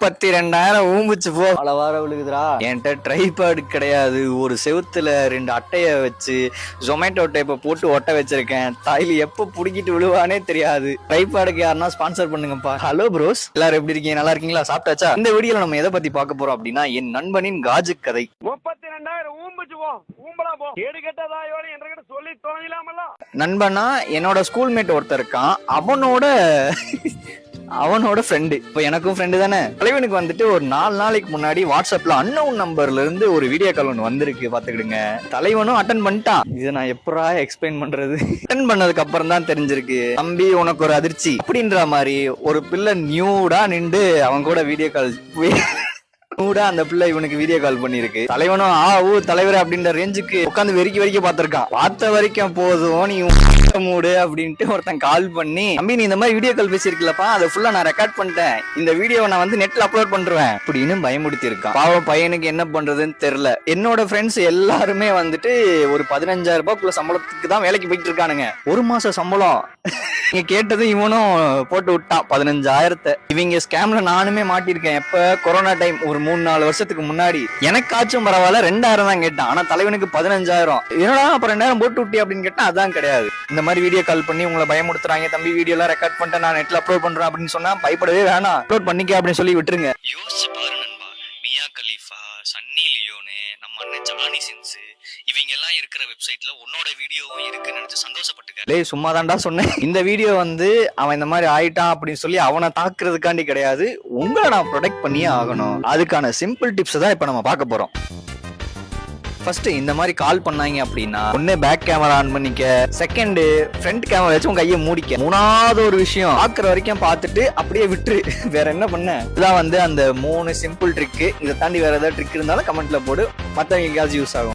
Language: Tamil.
32,000 ஊம்பிச்சு போ. அளவார விழுகுதுரா. என்கிட்ட ட்ரைபாட் கிடையாது. ஒரு செவுத்துல 2 அட்டைய வச்சு ஜொமேட்டோ டேப்பை போட்டு ஒட்ட வச்சிருக்கேன். தாயில எப்ப புடிக்கிட்டு விழுவானே தெரியாது. ட்ரைபாடுக்கு யாருன்னா ஸ்பான்சர் பண்ணுங்கப்பா. ஹலோ ப்ரோஸ், எல்லாரும் எப்படி இருக்கீங்க? நல்லா இருக்கீங்களா? சாப்பிட்டாச்சா? இந்த வீடியோல நம்ம எதை பத்தி பார்க்க போறோம் அப்படின்னா, என் நண்பனின் காஜு கதை. 32,000 ஊம்பிச்சு போ, ஊம்பலாம் போ. கேடு கெட்டதா யோட என்கிட்ட சொல்லி தொலைலாமல. நண்பனா என்னோட ஸ்கூல்மேட் ஒருத்தர் இருக்கான். அவனோட ஃப்ரெண்டு. இப்போ எனக்கும் ஃப்ரெண்டு தானே. தலைவனுக்கு வந்துட்டு ஒரு 4 நாளைக்கு முன்னாடி வாட்ஸ்அப்ல அன்னோன் நம்பர்ல இருந்து ஒரு வீடியோ கால் ஒன்று வந்திருக்கு. பாத்துக்கிடுங்க. தலைவனும் அட்டன் பண்ணிட்டான். இதை நான் எப்பரா எக்ஸ்பிளைன் பண்றது? அட்டன் பண்ணதுக்கு அப்புறம் தான் தெரிஞ்சிருக்கு, தம்பி உனக்கு ஒரு அதிர்ச்சி அப்படின்ற மாதிரி ஒரு பிள்ளை நியூடா நின்று அவன் கூட வீடியோ கால் கூட அந்த பிள்ளை இவனுக்கு வீடியோ கால் பண்ணிருக்கு. தலைவனும் தலைவர் அப்படின்ற ரேஞ்சுக்கு உட்காந்து வெறிக்க பாத்திருக்கான். பார்த்த வரைக்கும் போதும் நீ மூடு அப்படின்ட்டு ஒருத்தன் கால் பண்ணி, தம்பி நீ இந்த மாதிரி வீடியோ கால் பேசிருக்கலப்பா, அதை ஃபுல்லா நான் ரெக்கார்ட் பண்ணிட்டேன், இந்த வீடியோவை நான் வந்து நெட்ல அப்லோட் பண்றேன் அப்படின்னு பயமுடுத்தி இருக்கான். பாவம் பையனுக்கு என்ன பண்றதுன்னு தெரியல. என்னோட ஃப்ரெண்ட்ஸ் எல்லாருமே வந்துட்டு ஒரு 15,000 ரூபாய்க்குள்ள சம்பளத்துக்கு தான் வேலைக்கு போயிட்டு இருக்கானுங்க. ஒரு மாச சம்பளம் நீங்க கேட்டது இவனும் போட்டு விட்டான் 15,000. இவங்க ஸ்கேம்ல நானுமே மாட்டிருக்கேன். எப்ப கொரோனா டைம் ஒரு 3-4 வருஷத்துக்கு முன்னாடி. எனக்காச்சும் பரவாயில்ல 2,000 தான் கேட்டான். ஆனா தலைவனுக்கு 15,000. என்னடா அப்ப 2,000 போட்டு விட்டி அப்படின்னு கேட்டா அதான் கிடையாது. இந்த மாதிரி வீடியோ கால் பண்ணி உங்களை பயமுடுத்துறாங்க, தம்பி வீடியோ எல்லாம் ரெக்கார்ட் பண்ணிட்டு நான் நெட்ல அப்லோட் பண்றேன் அப்படின்னு சொன்னா பயப்படவே வேணாம், அப்லோட் பண்ணிக்க அப்படின்னு சொல்லி விட்டுருங்க. யோசிச்சு பாரு நண்பா, மியா கலீஃபா, சன்னி லியோனு, நம்ம அண்ணன் ஜானி சின்ஸ், இவங்க எல்லாம் இருக்கிற வெப்சைட்ல உன்னோட வீடியோவும் இருக்குன்னு நினைச்சு சந்தோஷப்பட்டுக்க. லே சும்மா தான்டா சொன்னேன். இந்த வீடியோ வந்து அவன் இந்த மாதிரி ஆயிட்டான் அப்படின்னு சொல்லி அவனை தாக்குறதுக்காண்டி கிடையாது, உங்களை நான் ப்ரொடெக்ட் பண்ணியே ஆகணும். அதுக்கான சிம்பிள் டிப்ஸ் தான் இப்ப நம்ம பார்க்க போறோம். ஃபர்ஸ்ட் இந்த மாதிரி கால் பண்ணாங்க அப்படின்னா, ஒண்ணு பேக் கேமரா ஆன் பண்ணிக்க, செகண்ட் ஃப்ரண்ட் கேமரா வச்சு உங்க கையை மூடிக்க. மூணாவது ஒரு விஷயம், பாக்குற வரைக்கும் பார்த்துட்டு அப்படியே விட்டுரு. வேற என்ன பண்ண? இதான் வந்து அந்த 3 சிம்பிள் ட்ரிக். இதை தாண்டி வேற ஏதாவது ட்ரிக் இருந்தாலும் கமெண்ட்ல போடு, மத்தவங்க யூஸ் ஆகும்.